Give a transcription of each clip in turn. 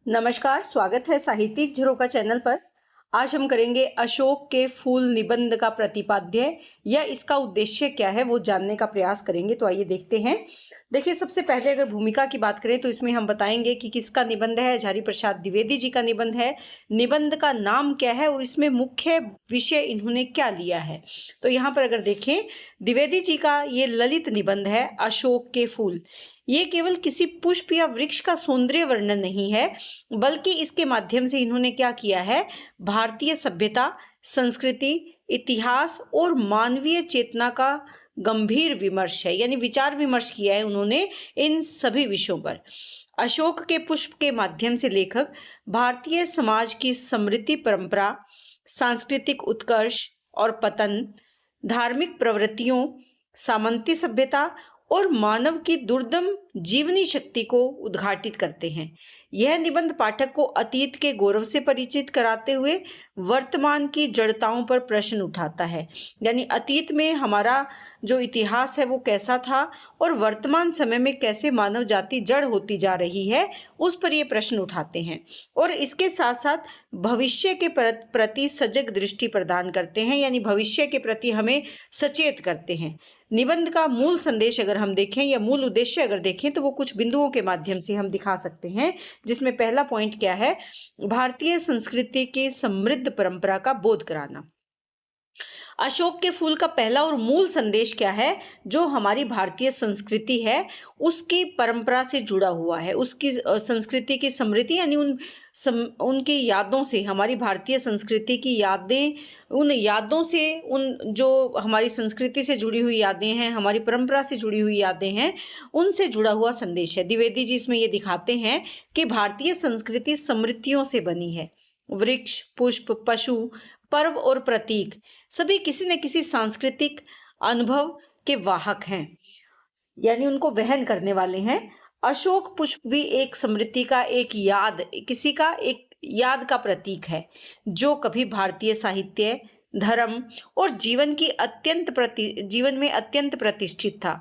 नमस्कार, स्वागत है साहित्यिक झरोखा चैनल पर। आज हम करेंगे अशोक के फूल निबंध का प्रतिपाद्य या इसका उद्देश्य क्या है वो जानने का प्रयास करेंगे। तो आइए देखते हैं। देखिए, सबसे पहले अगर भूमिका की बात करें तो इसमें हम बताएंगे कि किसका निबंध है। हजारी प्रसाद द्विवेदी जी का निबंध है। निबंध का नाम क्या है और इसमें मुख्य विषय इन्होंने क्या लिया है। तो यहाँ पर अगर देखें, द्विवेदी जी का ये ललित निबंध है अशोक के फूल। ये केवल किसी पुष्प या वृक्ष का सौंदर्य वर्णन नहीं है, बल्कि इसके माध्यम से इन्होंने क्या किया है, भारतीय सभ्यता, संस्कृति, इतिहास और मानवीय चेतना का गंभीर विमर्श है। यानी विचार विमर्श किया है उन्होंने इन सभी विषयों पर। अशोक के पुष्प के माध्यम से लेखक भारतीय समाज की समृद्धि, परंपरा, सांस्कृतिक उत्कर्ष और पतन, धार्मिक प्रवृत्तियों, सामंती सभ्यता और मानव की दुर्दम जीवनी शक्ति को उद्घाटित करते हैं। यह निबंध पाठक को अतीत के गौरव से परिचित कराते हुए वर्तमान की जड़ताओं पर प्रश्न उठाता है। यानी अतीत में हमारा जो इतिहास है वो कैसा था और वर्तमान समय में कैसे मानव जाति जड़ होती जा रही है, उस पर ये प्रश्न उठाते हैं। और इसके साथ साथ भविष्य के प्रति सजग दृष्टि प्रदान करते हैं। यानी भविष्य के प्रति हमें सचेत करते हैं। निबंध का मूल संदेश अगर हम देखें या मूल उद्देश्य अगर देखें तो वो कुछ बिंदुओं के माध्यम से हम दिखा सकते हैं, जिसमें पहला पॉइंट क्या है, भारतीय संस्कृति की समृद्ध परंपरा का बोध कराना। अशोक के फूल का पहला और मूल संदेश क्या है, जो हमारी भारतीय संस्कृति है उसकी परंपरा से जुड़ा हुआ है, उसकी संस्कृति की समृद्धि, यानी उनकी यादों से, हमारी भारतीय संस्कृति की यादें, उन यादों से, उन जो हमारी संस्कृति से जुड़ी हुई यादें हैं, हमारी परंपरा से जुड़ी हुई यादें हैं, उनसे जुड़ा हुआ संदेश है। द्विवेदी जी इसमें ये दिखाते हैं कि भारतीय संस्कृति समृद्धियों से बनी है। वृक्ष, पुष्प, पशु, पर्व और प्रतीक सभी किसी न किसी सांस्कृतिक अनुभव के वाहक हैं, यानी उनको वहन करने वाले हैं। अशोक पुष्प भी एक समृद्धि का, एक याद का प्रतीक है, जो कभी भारतीय साहित्य, धर्म और जीवन में अत्यंत प्रतिष्ठित था।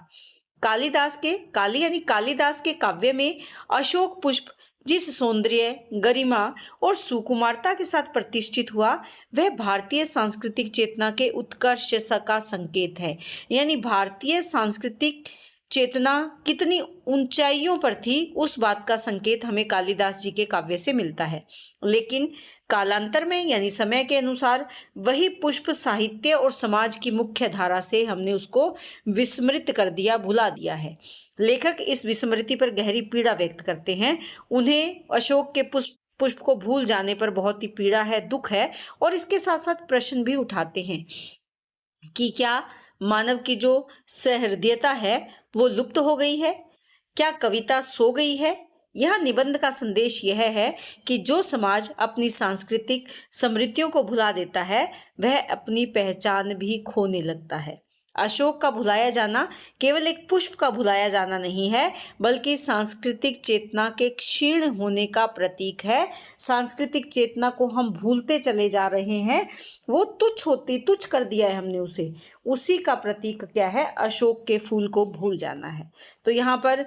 कालिदास के काव्य में अशोक पुष्प जिस सौंदर्य, गरिमा और सुकुमारता के साथ प्रतिष्ठित हुआ, वह भारतीय सांस्कृतिक चेतना के उत्कर्ष का संकेत है। यानी भारतीय सांस्कृतिक चेतना कितनी ऊंचाइयों पर थी, उस बात का संकेत हमें कालिदास जी के काव्य से मिलता है। लेकिन कालांतर में, यानी समय के अनुसार, वही पुष्प साहित्य और समाज की मुख्य धारा से हमने उसको विस्मृत कर दिया, भुला दिया है। लेखक इस विस्मृति पर गहरी पीड़ा व्यक्त करते हैं। उन्हें अशोक के पुष्प को भूल जाने पर बहुत ही पीड़ा है, दुख है, और इसके साथ साथ प्रश्न भी उठाते हैं कि क्या मानव की जो सहृदयता है वो लुप्त हो गई है? क्या कविता सो गई है? यह निबंध का संदेश यह है कि जो समाज अपनी सांस्कृतिक समृद्धियों को भुला देता है, वह अपनी पहचान भी खोने लगता है। अशोक का भुलाया जाना केवल एक पुष्प का भुलाया जाना नहीं है, बल्कि सांस्कृतिक चेतना के क्षीण होने का प्रतीक है। सांस्कृतिक चेतना को हम भूलते चले जा रहे हैं, वो तुच्छ कर दिया है हमने उसे। उसी का प्रतीक क्या है? अशोक के फूल को भूल जाना है। तो यहाँ पर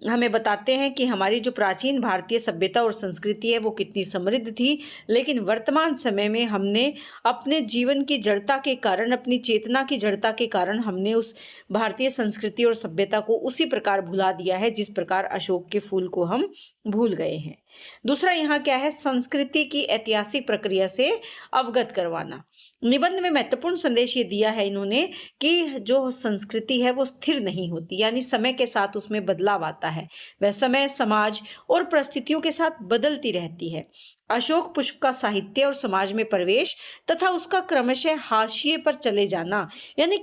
हमें बताते हैं कि हमारी जो प्राचीन भारतीय सभ्यता और संस्कृति है वो कितनी समृद्ध थी, लेकिन वर्तमान समय में हमने अपने जीवन की जड़ता के कारण, अपनी चेतना की जड़ता के कारण, हमने उस भारतीय संस्कृति और सभ्यता को उसी प्रकार भुला दिया है जिस प्रकार अशोक के फूल को हम भूल गए हैं। दूसरा यहाँ क्या है, संस्कृति की ऐतिहासिक प्रक्रिया से अवगत करवाना। निबंध में महत्वपूर्ण संदेश ये दिया है इन्होंने कि जो संस्कृति है वो स्थिर नहीं होती, यानी समय के साथ उसमें बदलाव आता है। वह समय, समाज और परिस्थितियों के साथ बदलती रहती है। अशोक पुष्प का साहित्य और समाज में प्रवेश तथा उसका क्रमशः हाशिए पर चले जाना, यानी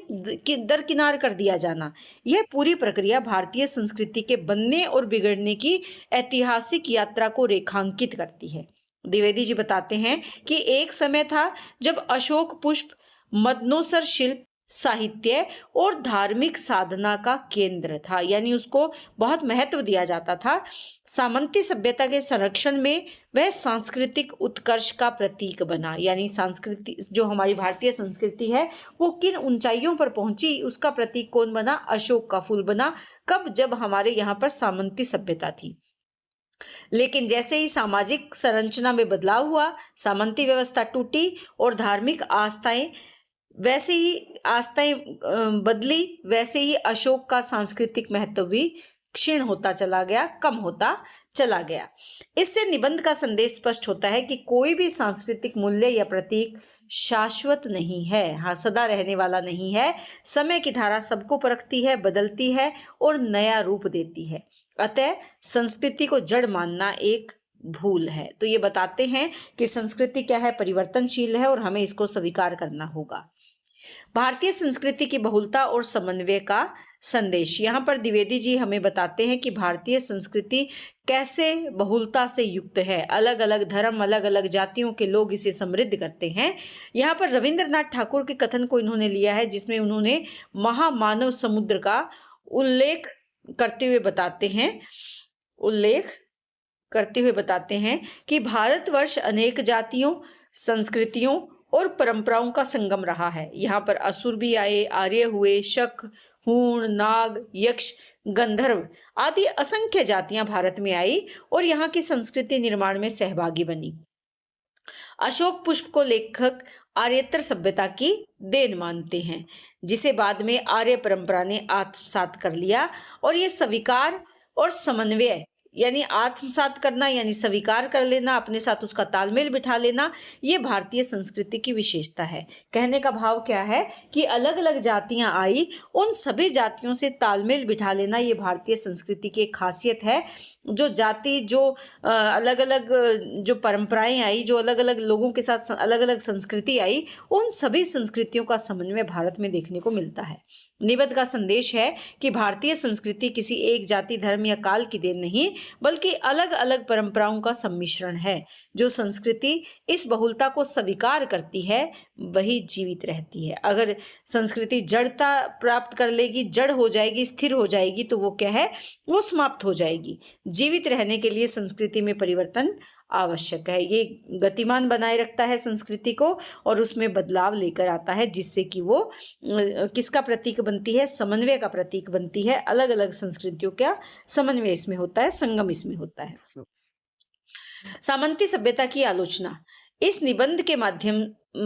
दरकिनार कर दिया जाना, यह पूरी प्रक्रिया भारतीय संस्कृति के बनने और बिगड़ने की ऐतिहासिक यात्रा को रेखांकित करती है। द्विवेदी जी बताते हैं कि एक समय था जब अशोक पुष्प मदनोसर शिल्प, साहित्य और धार्मिक साधना का केंद्र था, यानी उसको बहुत महत्व दिया जाता था। सामंती सभ्यता के संरक्षण में वह सांस्कृतिक उत्कर्ष का प्रतीक बना, यानी संस्कृति, जो हमारी भारतीय संस्कृति है वो किन ऊंचाइयों पर पहुंची, उसका प्रतीक कौन बना? अशोक का फूल बना। कब? जब हमारे यहाँ पर सामंती सभ्यता थी। लेकिन जैसे ही सामाजिक संरचना में बदलाव हुआ, सामंती व्यवस्था टूटी और धार्मिक आस्थाएं बदली, वैसे ही अशोक का सांस्कृतिक महत्व भी क्षीण होता चला गया, कम होता चला गया। इससे निबंध का संदेश स्पष्ट होता है कि कोई भी सांस्कृतिक मूल्य या प्रतीक शाश्वत नहीं है, हाँ, सदा रहने वाला नहीं है। समय की धारा सबको परखती है, बदलती है और नया रूप देती है। अतः संस्कृति को जड़ मानना एक भूल है। तो ये बताते हैं कि संस्कृति क्या है, परिवर्तनशील है और हमें इसको स्वीकार करना होगा। भारतीय संस्कृति की बहुलता और समन्वय का संदेश। यहाँ पर द्विवेदी जी हमें बताते हैं कि भारतीय संस्कृति कैसे बहुलता से युक्त है। अलग अलग धर्म, अलग अलग जातियों के लोग इसे समृद्ध करते हैं। यहाँ पर रविंद्रनाथ ठाकुर के कथन को इन्होंने लिया है, जिसमें उन्होंने महामानव समुद्र का उल्लेख करते हुए बताते हैं कि भारतवर्ष अनेक जातियों, संस्कृतियों और परंपराओं का संगम रहा है। यहाँ पर असुर भी आए, आर्य हुए, शक, हूण, नाग, यक्ष, गंधर्व आदि असंख्य जातियां भारत में आई और यहाँ की संस्कृति निर्माण में सहभागी बनी। अशोक पुष्प को लेखक आर्येतर सभ्यता की देन मानते हैं, जिसे बाद में आर्य परंपरा ने आत्मसात कर लिया। और ये स्वीकार और समन्वय, यानी आत्मसात करना यानी स्वीकार कर लेना, अपने साथ उसका तालमेल बिठा लेना, ये भारतीय संस्कृति की विशेषता है। कहने का भाव क्या है कि अलग अलग जातियां आई, उन सभी जातियों से तालमेल बिठा लेना, ये भारतीय संस्कृति की एक खासियत है। जो जाति, जो अलग अलग जो परंपराएं आई, जो अलग अलग लोगों के साथ अलग अलग संस्कृति आई, उन सभी संस्कृतियों का समन्वय भारत में देखने को मिलता है। निबंध का संदेश है कि भारतीय संस्कृति किसी एक जाति, धर्म या काल की देन नहीं, बल्कि अलग अलग परंपराओं का सम्मिश्रण है। जो संस्कृति इस बहुलता को स्वीकार करती है वही जीवित रहती है। अगर संस्कृति जड़ता प्राप्त कर लेगी, जड़ हो जाएगी, स्थिर हो जाएगी, तो वो क्या है, वो समाप्त हो जाएगी। जीवित रहने के लिए संस्कृति में परिवर्तन आवश्यक है। ये गतिमान बनाए रखता है संस्कृति को और उसमें बदलाव लेकर आता है, जिससे कि वो किसका प्रतीक बनती है, समन्वय का प्रतीक बनती है। अलग अलग संस्कृतियों का समन्वय इसमें होता है, संगम इसमें होता है। सामंती सभ्यता की आलोचना। इस निबंध के माध्यम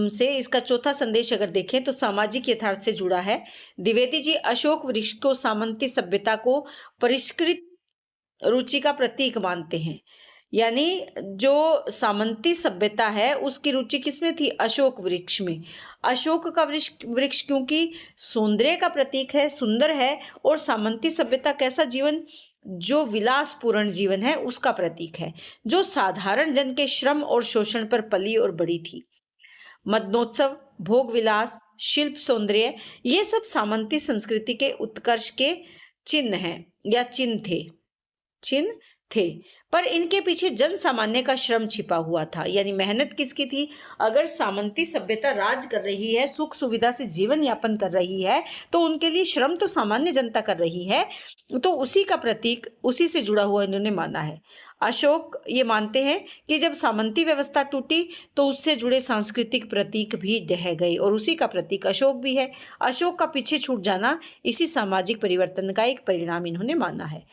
से इसका चौथा संदेश अगर देखें तो सामाजिक यथार्थ से जुड़ा है। द्विवेदी जी अशोक वृक्ष को सामंती सभ्यता को परिष्कृत रुचि का प्रतीक मानते हैं। यानी जो सामंती सभ्यता है उसकी रुचि किसमें थी, अशोक वृक्ष में। अशोक का वृक्ष क्योंकि सौंदर्य का प्रतीक है, सुंदर है, और सामंती सभ्यता कैसा जीवन, जो विलासपूर्ण जीवन है उसका प्रतीक है, जो साधारण जन के श्रम और शोषण पर पली और बड़ी थी। मदनोत्सव, भोग विलास, शिल्प, सौंदर्य, ये सब सामंती संस्कृति के उत्कर्ष के चिन्ह हैं या चिन्ह थे। पर इनके पीछे जन सामान्य का श्रम छिपा हुआ था। यानी मेहनत किसकी थी? अगर सामंती सभ्यता राज कर रही है, सुख सुविधा से जीवन यापन कर रही है, तो उनके लिए श्रम तो सामान्य जनता कर रही है, तो उसी का प्रतीक, उसी से जुड़ा हुआ इन्होंने माना है। अशोक ये मानते हैं कि जब सामंती व्यवस्था टूटी तो उससे जुड़े सांस्कृतिक प्रतीक भी ढह गए और उसी का प्रतीक अशोक भी है। अशोक का पीछे छूट जाना इसी सामाजिक परिवर्तन का एक परिणाम इन्होंने माना है।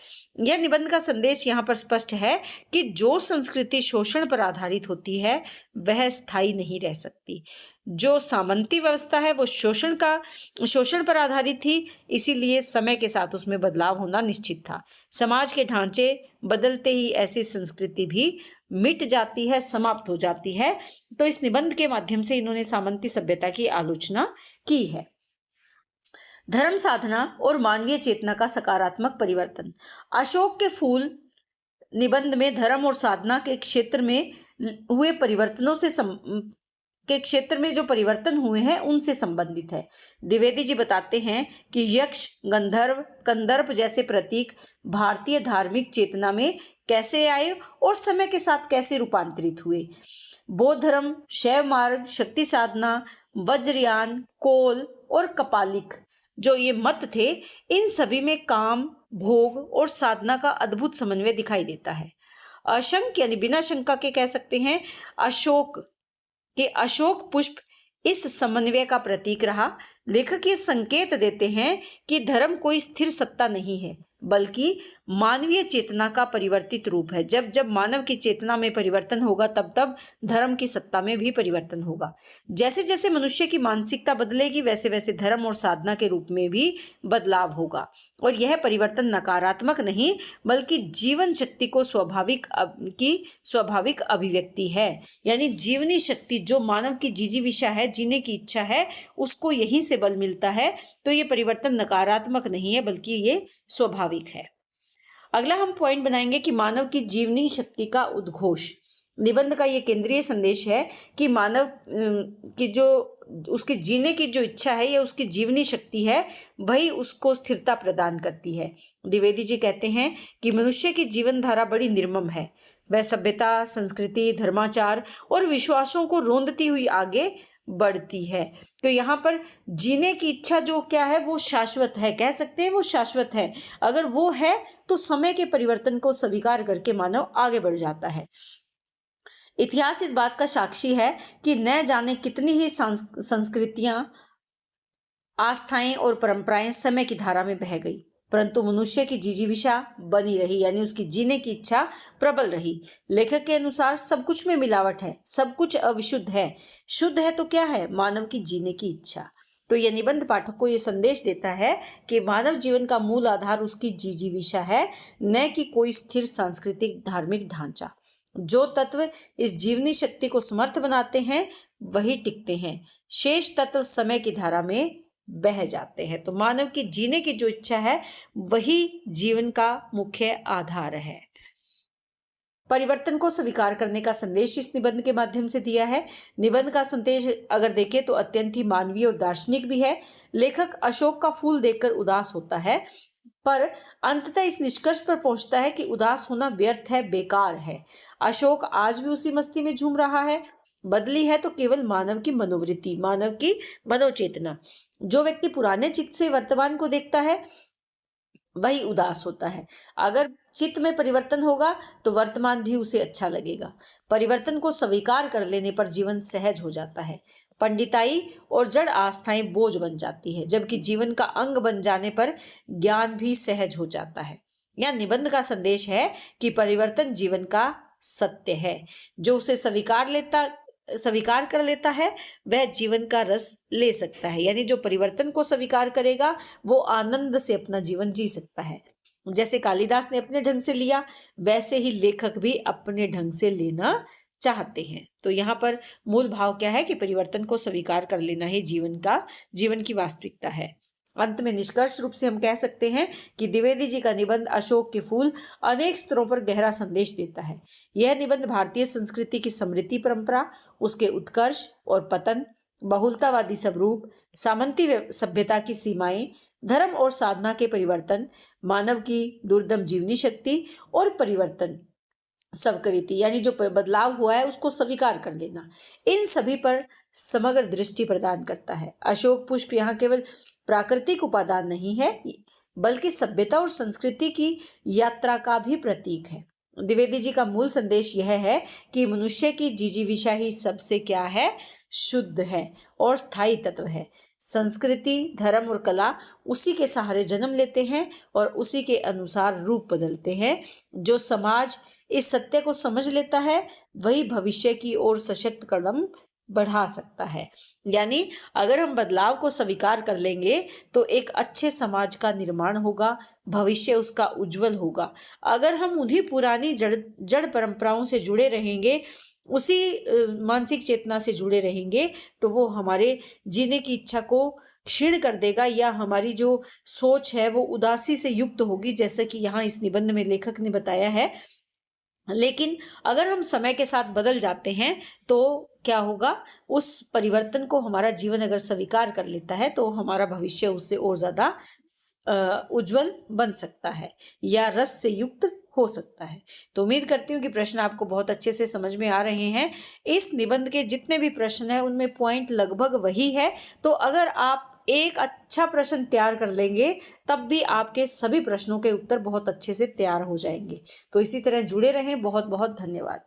यह निबंध का संदेश यहाँ पर स्पष्ट है कि जो संस्कृति शोषण पर आधारित होती है वह स्थायी नहीं रह सकती। जो सामंती व्यवस्था है वो शोषण पर आधारित थी, इसीलिए समय के साथ उसमें बदलाव होना निश्चित था। समाज के ढांचे बदलते ही ऐसी संस्कृति भी मिट जाती है, समाप्त हो जाती है। तो इस निबंध के माध्यम से इन्होंने सामंती सभ्यता की आलोचना की है। धर्म साधना और मानवीय चेतना का सकारात्मक परिवर्तन। अशोक के फूल निबंध में धर्म और साधना के क्षेत्र में हुए परिवर्तनों से के क्षेत्र में जो परिवर्तन हुए हैं उनसे संबंधित है। द्विवेदी जी बताते हैं कि यक्ष, गंधर्व, कंदर्प जैसे प्रतीक भारतीय धार्मिक चेतना में कैसे आए और समय के साथ कैसे रूपांतरित हुए। बौद्ध धर्म, शैव मार्ग, शक्ति साधना, वज्रयान, कोल और कपालिक जो ये मत थे, इन सभी में काम, भोग और साधना का अद्भुत समन्वय दिखाई देता है। अशंक यानी बिना शंका के कह सकते हैं अशोक पुष्प इस समन्वय का प्रतीक रहा। लेखक ये संकेत देते हैं कि धर्म कोई स्थिर सत्ता नहीं है, बल्कि मानवीय चेतना का परिवर्तित रूप है। जब जब मानव की चेतना में परिवर्तन होगा तब तब धर्म की सत्ता में भी परिवर्तन होगा। जैसे जैसे मनुष्य की मानसिकता बदलेगी वैसे वैसे धर्म और साधना के रूप में भी बदलाव होगा। और यह परिवर्तन नकारात्मक नहीं बल्कि जीवन शक्ति को स्वाभाविक अभिव्यक्ति है। यानी जीवनी शक्ति जो मानव की जिजीविषा है, जीने की इच्छा है, उसको यहीं से बल मिलता है। तो ये परिवर्तन नकारात्मक नहीं है बल्कि ये स्वाभाविक है। अगला हम पॉइंट बनाएंगे कि मानव की जीवनी शक्ति का उद्घोष। निबंध का ये केंद्रीय संदेश है कि मानव की जो उसके जीने की जो इच्छा है या उसकी जीवनी शक्ति है वही उसको स्थिरता प्रदान करती है। द्विवेदी जी कहते हैं कि मनुष्य की जीवन धारा बड़ी निर्मम है। वह सभ्यता, संस्कृति, धर्माचार और विश्वासों को रोंदती हुई आगे बढ़ती है। तो यहाँ पर जीने की इच्छा जो क्या है वो शाश्वत है, कह सकते हैं वो शाश्वत है। अगर वो है तो समय के परिवर्तन को स्वीकार करके मानव आगे बढ़ जाता है। इतिहास इस बात का साक्षी है कि न जाने कितनी ही संस्कृतियां, आस्थाएं और परंपराएं समय की धारा में बह गई, परंतु मनुष्य की जिजीविषा बनी रही, यानी उसकी जीने की इच्छा प्रबल रही। लेखक के अनुसार सब कुछ में मिलावट है, सब कुछ अविशुद्ध है, शुद्ध है तो क्या है? मानव की जीने की इच्छा। तो यह निबंध पाठक को यह संदेश देता है कि मानव जीवन का मूल आधार उसकी जिजीविषा है, न कि कोई स्थिर सांस्कृतिक धार्मिक ढांचा। जो तत्व इस जीवनी शक्ति को समर्थ बनाते हैं वही टिकते हैं, शेष तत्व समय की धारा में बह जाते हैं। तो मानव की जीने की जो इच्छा है वही जीवन का मुख्य आधार है। परिवर्तन को स्वीकार करने का संदेश इस निबंध के माध्यम से दिया है। निबंध का संदेश अगर देखें तो अत्यंत ही मानवीय और दार्शनिक भी है। लेखक अशोक का फूल देखकर उदास होता है, पर अंततः इस निष्कर्ष पर पहुंचता है कि उदास होना व्यर्थ है, बेकार है। अशोक आज भी उसी मस्ती में झूम रहा है। बदली है तो केवल मानव की मनोवृत्ति, मानव की मनोचेतना। जो व्यक्ति पुराने चित्त से वर्तमान को देखता है वही उदास होता है। अगर चित्त में परिवर्तन होगा तो वर्तमान भी उसे अच्छा लगेगा। परिवर्तन को स्वीकार कर लेने पर जीवन सहज हो जाता है। पंडिताई और जड़ आस्थाएं बोझ बन जाती है, जबकि जीवन का अंग बन जाने पर ज्ञान भी सहज हो जाता है। यह निबंध का संदेश है कि परिवर्तन जीवन का सत्य है। जो उसे स्वीकार कर लेता है वह जीवन का रस ले सकता है। यानी जो परिवर्तन को स्वीकार करेगा वो आनंद से अपना जीवन जी सकता है। जैसे कालिदास ने अपने ढंग से लिया वैसे ही लेखक भी अपने ढंग से लेना चाहते हैं। तो यहाँ पर मूल भाव क्या है कि परिवर्तन को स्वीकार कर लेना ही जीवन की वास्तविकता है। अंत में निष्कर्ष रूप से हम कह सकते हैं कि द्विवेदी जी का निबंध अशोक के फूल अनेक स्तरों पर गहरा संदेश देता है। यह निबंध भारतीय संस्कृति की समृद्धि परंपरा, उसके उत्कर्ष और पतन, बहुलतावादी स्वरूप, सामंती सभ्यता की सीमाएं, धर्म और साधना के परिवर्तन, मानव की दुर्दम जीवनी शक्ति और परिवर्तन स्वीकृति, यानी जो बदलाव हुआ है उसको स्वीकार कर लेना, इन सभी पर समग्र दृष्टि प्रदान करता है। अशोक पुष्प यहाँ केवल प्राकृतिक उपादान नहीं है बल्कि सभ्यता और संस्कृति की यात्रा का भी प्रतीक है। द्विवेदी जी का मूल संदेश यह है कि मनुष्य की जिजीविषा ही सबसे क्या है? शुद्ध है और स्थायी तत्व है। संस्कृति, धर्म और कला उसी के सहारे जन्म लेते हैं और उसी के अनुसार रूप बदलते हैं। जो समाज इस सत्य को समझ लेता है वही भविष्य की ओर सशक्त कदम बढ़ा सकता है। यानी अगर हम बदलाव को स्वीकार कर लेंगे तो एक अच्छे समाज का निर्माण होगा, भविष्य उसका उज्जवल होगा। अगर हम उन्हीं पुरानी जड़ परंपराओं से जुड़े रहेंगे, उसी मानसिक चेतना से जुड़े रहेंगे तो वो हमारे जीने की इच्छा को क्षीण कर देगा, या हमारी जो सोच है वो उदासी से युक्त होगी, जैसे कि यहाँ इस निबंध में लेखक ने बताया है। लेकिन अगर हम समय के साथ बदल जाते हैं तो क्या होगा? उस परिवर्तन को हमारा जीवन अगर स्वीकार कर लेता है तो हमारा भविष्य उससे और ज्यादा उज्जवल बन सकता है या रस से युक्त हो सकता है। तो उम्मीद करती हूँ कि प्रश्न आपको बहुत अच्छे से समझ में आ रहे हैं। इस निबंध के जितने भी प्रश्न हैं उनमें पॉइंट लगभग वही है। तो अगर आप एक अच्छा प्रश्न तैयार कर लेंगे तब भी आपके सभी प्रश्नों के उत्तर बहुत अच्छे से तैयार हो जाएंगे। तो इसी तरह जुड़े रहें। बहुत बहुत धन्यवाद।